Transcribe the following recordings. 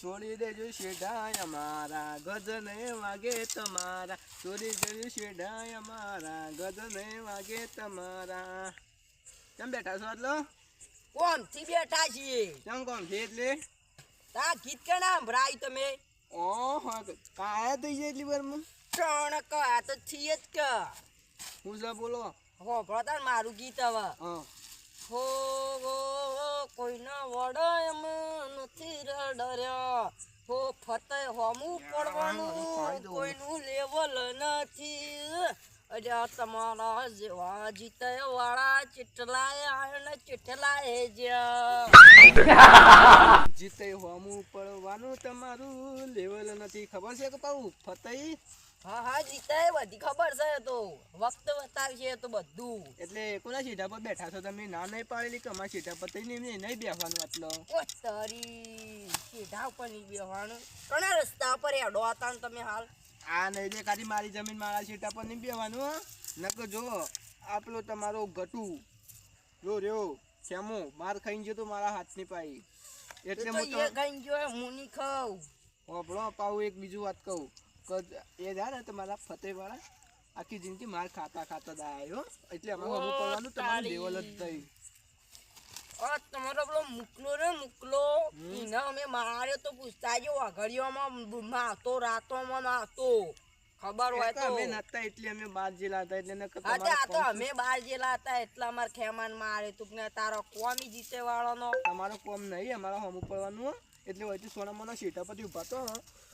છોડી દેજો શેઢાય અમારા ગજને વાગે તમારા છોડી દેજો શેઢાય અમારા ગજને વાગે તમારા કેમ બેઠા છો આટલો કોમ થી બેઠા છીએ કેમ કોમ છે એટલે તા ગીત કેના સંભળાય તમે ઓહો કાયા થઈ જાય એટલી વારમાં ત્રણ કા તો છીએ જ કે હું છે બોલો હો ભળતા મારું ગીત હવે હા હો કોઈનો વડો એમ નથી ડર્યો હો ફતે હોમું પડવાનું કોઈનું લેવલ નથી અરે તમારા જેવા જીતે વાળા ચીટલાય આને ચીટલાય જ્યાં જીતે હોમું પડવાનું તમારું લેવલ નથી ખબર છે કે પાઉ ફતઈ હા હા જીતે બધી ખબર છે તો વખત બતાવશે તો બધું એટલે કોના સીધા પર બેઠા છો તમે ના નહીં પાડેલી કે અમારા સીધા પર તઈને નહીં બેસવાનું આટલો ઓ તારી સીધા ઉપર નહીં બેસવાનું ઘણા રસ્તા પર હેડો હતા ને તમે હાલ આ નહીં દે કાઢી મારી જમીન મારા સીટા પર નહીં બેસવાનું નકર જો આપલો તમારો ગટુ જો રહ્યો ખેમો માર ખાઈને ગયો તો મારા હાથની પાઈ એટલે હું તો ખાઈને ગયો હું નહીં ખાઉં હોભળો પાઉં એક બીજું વાત કહું એ જાય ને તમારા ફતેવાળા આખી જિંદગી માર ખાતા ખાતા દાયો એટલે અમારે હમું પડવાનું તમારું લેવલ જ થઈ તમારો પેલો મુકલો એના અમે માર્યો તો પૂછતા જો વાઘડીઓમાં માતો રાતોમાં માતો ખબર હોય તો અમે નતા એટલે અમે બાર જેલા હતા એટલે આ તો અમે બાર જેલા હતા એટલે અમાર ખેમાન મારે તું ને તારો કોમી જીતે વાળો નો તમારો કોમ નહીં અમારા હમું પડવાનું એટલે હોય સોના મોના સીટા પરથી ઉભા તો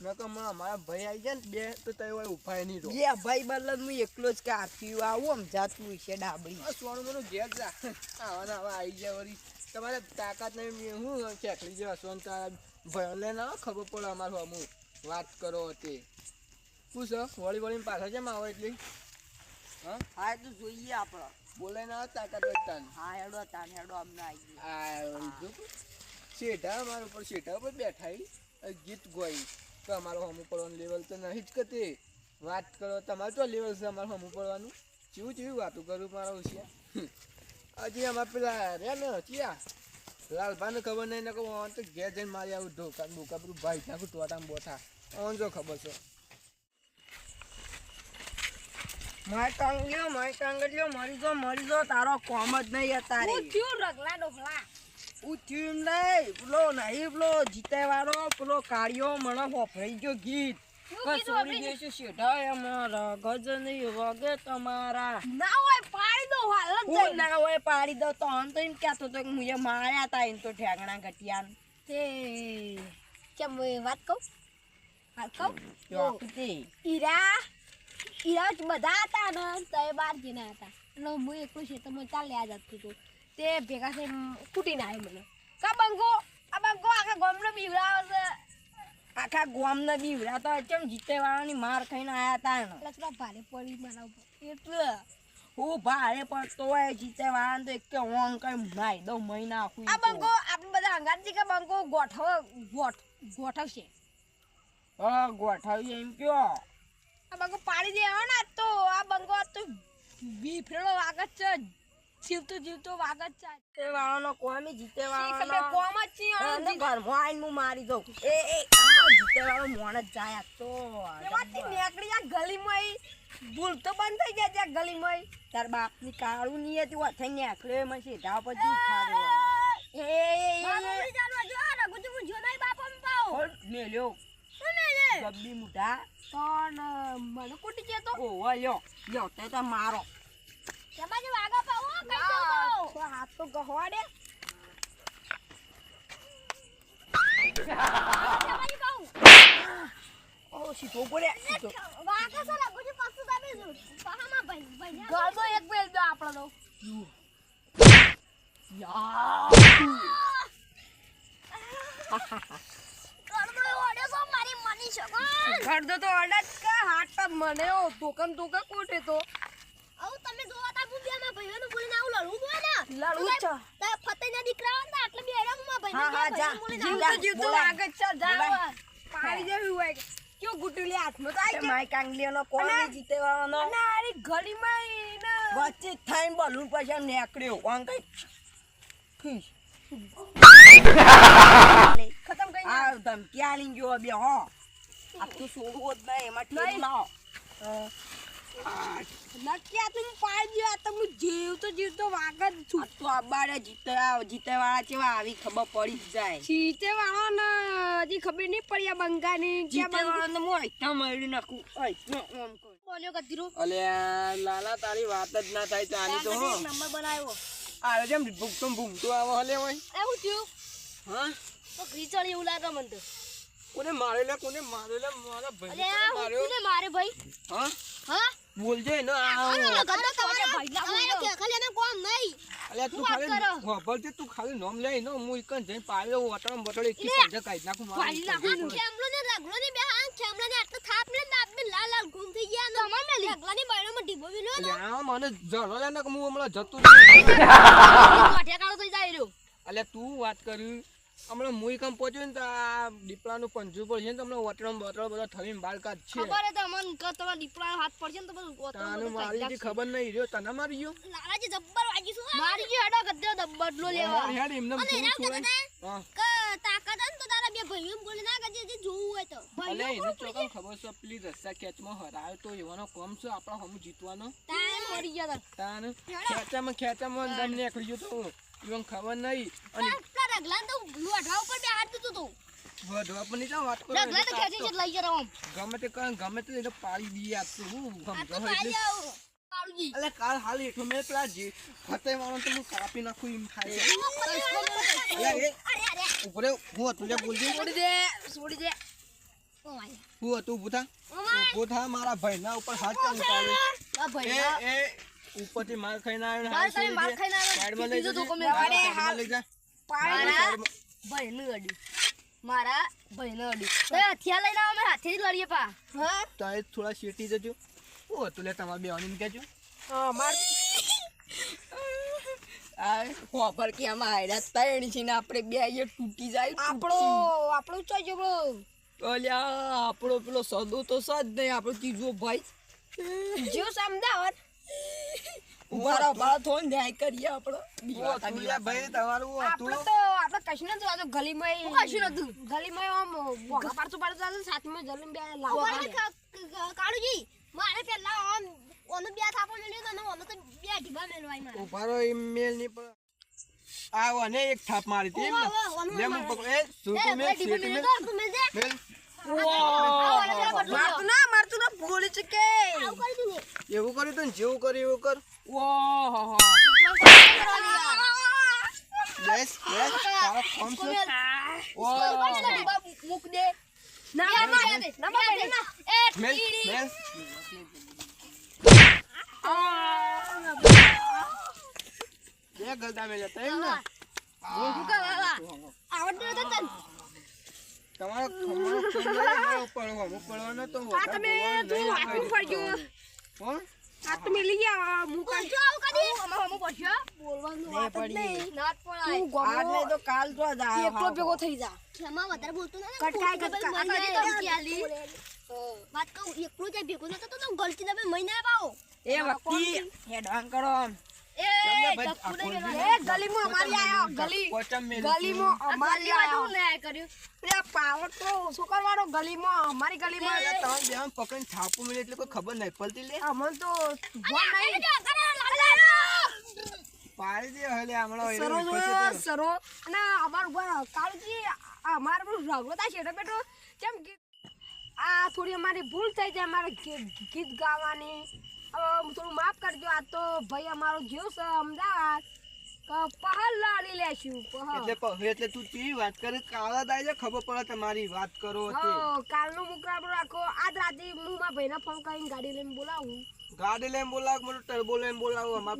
નકર અમારા ભાઈ આવી જાય ને બે તો તય હોય ઉભા નહીં તો જે ભાઈ બલ્લન હું એકલો જ કાપ્યું આવું આમ જાતું છે ડાબડી સોનું મોનું ઘેર જા આવા આવા આવી જાય વળી તમારે તાકાત નહીં હું ચેકલી જેવા સોન તારા ભલે ના ખબર પડે અમારું અમુક વાત કરો તે પૂછ વળી વળીને પાછા કેમ આવે એટલી હા તો જોઈએ આપણે બોલે ના તાકાત વધતા હા હેડો તાન હેડો અમને આવી શેઠા અમારા ઉપર શેઠા ઉપર બેઠા ગીત ગોઈ તો અમારું હમું પડવાનું લેવલ તો નહીં જ કતે વાત કરો તમારે તો લેવલ છે અમારું હમું પડવાનું ચીવું ચીવી વાતું કરું મારા હોશિયાર હજી અમારે પેલા રે ને ચિયા લાલભાને ખબર નહીં ને કહું તો ઘેર જઈને મારી આવું ઢોકા બોકા બધું ભાઈ નાખું ટોટામ બોઠા ઓન જો ખબર છે મારી કાંગલ્યો મરી જો તારો કોમ જ નહીં અત્યારે ઉઠ્યું નહીં પેલો નહીં પેલો જીતે વાળો પેલો કાળિયો મને હોફરાઈ ગયો ગીત છોડી દેશું શેઠા અમારા ગજ નહીં વગે તમારા ના હોય પાડી દો તો આમ તો એમ કહેતો તો કે મુએ માર્યા હતા એમ તો ઠેંગણા ગટિયાન તે કેમ વાત કહું ઈરા બધા હતા ને તે 12 જણા હતા એટલે હું એકલો છે તો મને ચાલ યાદ આપતું હતું તે ભેગા થઈ કૂટીને આવ્યો મને આ બંગો આખા ગામનો બીવડાવે છે આખા ગામને બીવડાતો કેમ જીતે વાળાની માર ખાઈને આયા હતા એટલે થોડા ભારે પડી મારા ઉપર એટલે હું ભારે પડતો હોય જીતે વાળાને તો એક કે ઓંગ કઈ નાઈ દઉં મહિના આખું આ બંગો આપણે બધા અંગાજી કે બંગો ગોઠવશે હા ગોઠવી એમ કયો આ બંગો પાડી દે ને તો આ બંગો તો બીફરેલો વાગત છે જીવતો વાગત છે તે વાળાનો કોમી જીતે વાળાનો કોમ જ છે ઘરમાં આવીને હું મારી દઉં જીતે વાળો મોણ જ જાય તો નીકળી આ ગલીમાં ભૂલ તો બંધ થઈ જાય ત્યાં ગલીમાં તાર બાપની કાળું નહીં હતી થઈ નીકળ્યો એમાં સીધા પછી ઉઠાડો મેલ્યો ગબ્બી મુઠા પણ મને કુટી છે તો ઓવા લ્યો તે તો મારો તમારે વાગા પાવો કઈ દો હાથ તો ગહવાડે તમારે પાવો ઓ સીધો પડે સીધો વાગા સલા ગુજી પાછું દાબી જો પાહામાં ભાઈ ગળદો એક બેલ દો આપણો યા ગળદો ઓડે સો મારી મની શકો ગળદો તો ઓડે કે હાથ પર મને ઓ તોકમ કોટે તો આવ તમે જોવા તા બુબિયામાં ભાઈઓનું બોલીને આવું લડવું હોય ને લડવું છે તે ફતે પાડીના દીકરાઓ ને આટલે બેરામાં ભાઈ હા હા જા જીવતો જીવતો બોલાય. આગળ ચાલ બોલાય. જાવ પાડી દેવી હોય કેવો ગુટુલી હાથમાં તો આવી માઈક આંગલીઓનો કોણ નહીં જીતેવાનો અને આરી ગલીમાં એને વચ્ચે થઈને બલૂન પછી આમ નીકળ્યો આમ કઈ ખતમ કરી આ ધમકી આલી ગયો બે હો આ તો છોડવો જ નહીં એમાં ઠેર ના નક્કી આ તું પાડી દો આ તો હું જીવતો વાગ જ છું આ તો આબાડે જીતેવાળા ચેવા આવી ખબર પડી જ જાય જીતે વાળો ને હજી ખબર નહીં પડી આ બંગાની કે જીતેવાળાને હું આઈટા મારી નાખું આઈટા ઓમ કર બોલ્યો કદીરો અલ્યા લાલા તારી વાત જ ના થાય ચાની તો હો નંબર બનાવ્યો આ જેમ ભૂમતો આવો હલે હોય એવું થયું હા તો ઘીચડી એવું લાગે મને તો કોને મારેલા મારા અરે ભાઈ આ માર્યો કોને મારે ભાઈ હા હા બોલજે ને ગંદા તમારા ભાઈ કે ખાલી એને કોમ નહીં અલ્યા તું વાત ખાલી કરો. ખબર તું ખાલી નામ લઈ નો હું એકન જઈને પાડ્યો વટણ બટણ એક પંજા કાઢી નાખું પાડી નાખું ખેમલો ને રગલો ને બે હાથ ખેમલો ને આટલો થાપ ને દાંત ને લાલ લાલ ઘૂમ થઈ ગયા ને તમાર મેલી રગલાની બાયણમાં ઢીબો વિલો ને અલ્યા મને જરો લે ને કે હું હમણાં જતું વાઠિયા કાળો થઈ જાય રહ્યો અલ્યા તું વાત કરી હમણાં મુઈ કામ પહોંચ્યો ને તો આ દીપડાનું પંજું પડશે ને તો હમણાં વટણ બટણ બધા થઈને બાર કાઢ છે ખબર હે તમને કે તમારા દીપડા હાથ પડશે ને તો બધું તને મારી જે ખબર નહીં રહ્યો તને મારી ગયો લાલાજી જબ્બર વાગી શું મારી ગયો હેડો ગદ્દો દબ્બડલો લેવા હેડ એમને અને એના છોડે કહેતા હા કે તાકાત હે ને તો તારા બે ભાઈઓ એમ બોલે ના કે જે જોવું હોય તો અલ્યા ભાઈઓ એને ચોકન ખબર છે પેલી રસ્તા ખેંચમાં હરાયો તો એવાનો કોમ છે આપણા હમું જીતવાનો તારે મરી ગયા તાને ખેંચામાં દમ નીકળી ગયો તો even ખબર નહીં અને તારા રગલા તો લોઢા ઉપર બે હાથ દીધું તું વધવા પણ નહીં વાત કરો રગલા તો ખેંચી છે લઈ જરા આમ ગમે તે એને પાડી દઈએ આ તો હું આ સમજો તો હોય પાડી એટલે આવો કાળુજી અલે કાલ હાલ એટલું મેં પેલા જે હતે મારો તો હું કાપી નાખું એમ થાય છે અલે એ અરે અરે ઉપરે હું હતું લે બોલજે છોડી દે ઓ માય હું હતું ઊભું થા ઓ માય ઊભું થા મારા ભાઈના ઉપર હાથ ચાલ ઉતારે આ ભાઈ એ ઉપરથી માર ખાઈને આવ્યો માર ખાઈને માર ખાઈને આવ્યો. સાઈડમાં લઈ બીજું તો જજે. કોમે મારા વાડે સાઈડમાં લઈ જા મારા ભાઈનું અડી મારા ભાઈનું અડી તો હથિયાર લઈને આવો અમે હાથેથી લડીએ પા હા તો એ થોડા શેટી જજો હું હતું લે તમારે બેવાની કહેજો હા માર આ ખબર કે આમાં હાયડા ત્રણ છે ને આપણે બે અહીંયા તૂટી જાય આપણો ચોઈ જબડો અલ્યા આપણો પેલો સદો તો સદ નહીં આપણો ત્રીજો ભાઈ જો સમજાવત ઉભારા ઉભારા થોડો ન્યાય કરીએ આપણો હું હતું લે ભાઈ તમારું હું હતું આપણે કશું નતું આ તો ગલીમાં કશું નતું ગલીમાં આમ ભોગા પાડતું પાડતું સાથમાં જલીને બે લાવો કાળુજી મારે પેલા આમ ઓનો બે થાપો મેલ્યો તો ઓનો તો બે ઢીબા મેલવાય મારે ઉભારો એ મેલ નહીં પણ આવો ને એક થાપ મારી હતી એમ ને લે હું પકડ એ સુકો મેલ શેટી મેલ મેલ મારતું ના ભૂલી ચૂકે એવું કર્યું તો ને જેવું કર્યું એવું કર બેસ બેસ તારો ફોર્મ છે મૂક દે ના મેલ મેલ બે ગલદા મેલ હતા એમ ને આવડતું હતું તને તમારો ખમણો ચંદ્ર પડવાનો તો આ તમે તું હાથું પડજો કોણ આ તો મેલી ગયા મુકા જો આવ કદી અમે પડ્યો બોલવાનું વાત જ નહીં નાટ પડાય તું ગમો આજને તો કાલ તો જ આવ્યો એકલો ભેગો થઈ જા ખેમા વધારે બોલતો ના કટકાય કટકાય વાત કહું એકલો જ ભેગો નતો તો ગલતી દમે મહિને પાઓ એ વખતી હેડવાન કરો એ ગલીમાં અમારી આયો ગલીમાં અમારી આયો લે કર્યું લે પાવર તો શું કરવાનો ગલીમાં અમારી ગલીમાં તમે બેન પકડીને થાપું મળે એટલે કોઈ ખબર નહીં પડતી લે અમન તો ભણ નહીં પાડી દે હલે હમણાં સરો સરો અને અમાર કાળજી અમાર રગલો તા શેડો બેટો કેમ કે આ થોડી અમારી ભૂલ થઈ જાય અમારે ગીત ગાવાની થોડું માફ કરજો આ તો ભાઈ અમારો જીવ છે અમદાવાદ પહાડ લાડી લેશું એટલે તું તી વાત કરે કાળા દાય છે ખબર પડે તમારી વાત કરો તે કાલનું મુકરાબો રાખો આજ રાતે હું મારા ભાઈને ફોન કરીને ગાડી લઈને બોલાવું ગાડી લઈને બોલાવ મને ટર્બો લઈને બોલાવો અમાર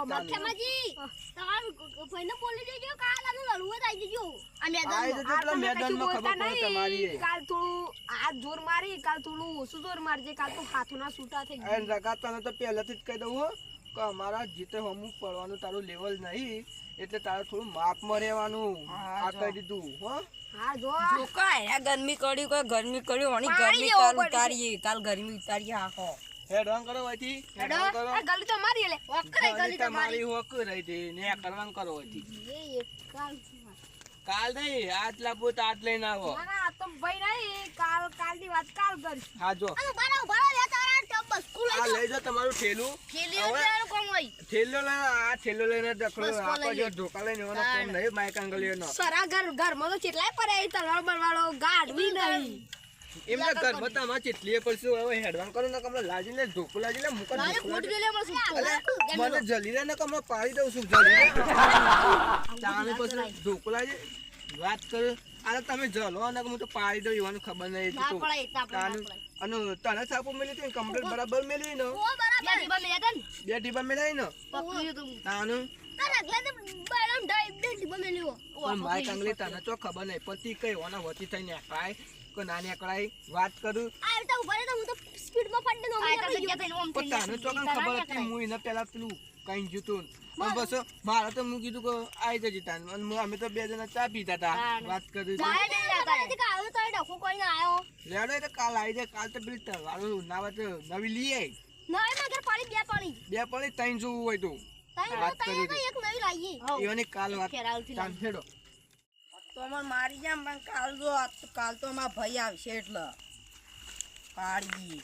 પર ખેમાજી તમારું ભાઈને બોલી દેજો કાલ આનું લડવું જ આવી જજો આ મેદાનમાં ખબર પડે તમારી કાલ થોડું હાથ જોર મારી કાલ થોડું ઓછું જોર મારજે કાલ તો હાથોના છૂટા થઈ ગયા રગાતાને તો પહેલાથી જ કહી દઉં હો કે અમારા જીતે હમું પડવાનું તારું લેવલ નહીં એટલે તારે થોડું માપમાં રહેવાનું. હા, આ જો. કહી દીધું હો. હા જો જો કાંઈ ગરમી કર્યું કોઈ ગરમી કર્યું અને પાણી ગરમી જેવો કાલ પડશે. ઉતારીએ કાલ ગરમી ઉતારીએ આખો હેડવાન કરો હોયથી. હેડો હેડવાન કરો. આ ગલી તો મારી લે વકરે ગલી તો તમારી મારી હોક રહી હતી ને આ કરવાનું કરો હોયથી. એ એક કાલ કાલ નહીં આટલા પોત આટ લઈને આવો. ના ના આ તો ભાઈ નહીં કાલની વાત કાલ કરીશ. હા જો અરે બરાબર લે તારા ટબ સ્કૂલ આ લઈ જાઓ તમારું ઠેલું. ખેલી હવે ઉતારવાનું કોમ હોય ઠેલો લઈને આ ઠેલો લઈને દખડો બસ આપો લઈ જો ઢોકા લઈને એવાનો કોમ નહીં માઈક આંગળીઓનો. સરા ઘરમાં તો કેટલાય પડે તલવાર બરવાળો ગાઢવી નહીં એમને ઘરમાં તમારે ચેટલીએ પડશે હવે હેડવાન કરો ને કમળો લાજી લે ઢોકું લાજી લે મુકા લાગે ઢોકું ફૂટ લાજી. ગયેલે મને મને જલી લે ને કમળો પાડી દઉં છું જલી તાને પછી ઢોકું લાજી વાત કર. અરે તમે જલો ને હું તો પાડી દઉં એવાનું ખબર નહીં ના તો પડાય ના તાનું અને તને છાપો મેલી હતી કમ્પ્લીટ બરાબર મેલી ને ઓ બરાબર બે ડીબા મેલ્યા તન બે ટીપા મેલાઈ ને પકડ્યું તું તાનું તારા ગલે તો બાયડમ ડાઈ બે ડીબા મેલ્યો પણ મારી કાંગલી તને તો ખબર નહીં પણ તી કઈ ઓના વતી થઈને આકાય કે નાની આકડાઈ વાત કરું આ તો ઉભા રહે તો હું તો સ્પીડમાં ફાડી દઉં પણ તને તો કઈ ખબર હતી હું એને પેલા પેલું કઈ જતું બસ મારે તો હું કીધું કે આઈ જજે તાન અને અમે તો બે જણા ચા પીતા હતા વાત કરી લેડો એટલે કાલ આવી જાય કાલ તો પેલી તલવારો ના વાત નવી લઈ આવી બે પડી ત્રણ જોવું હોય તો વાત કરી હતી એવાની કાલ વાત તાન છેડો તો અમાર મારી જામ પણ કાલ તો અમારા ભાઈ આવશે એટલે પાડી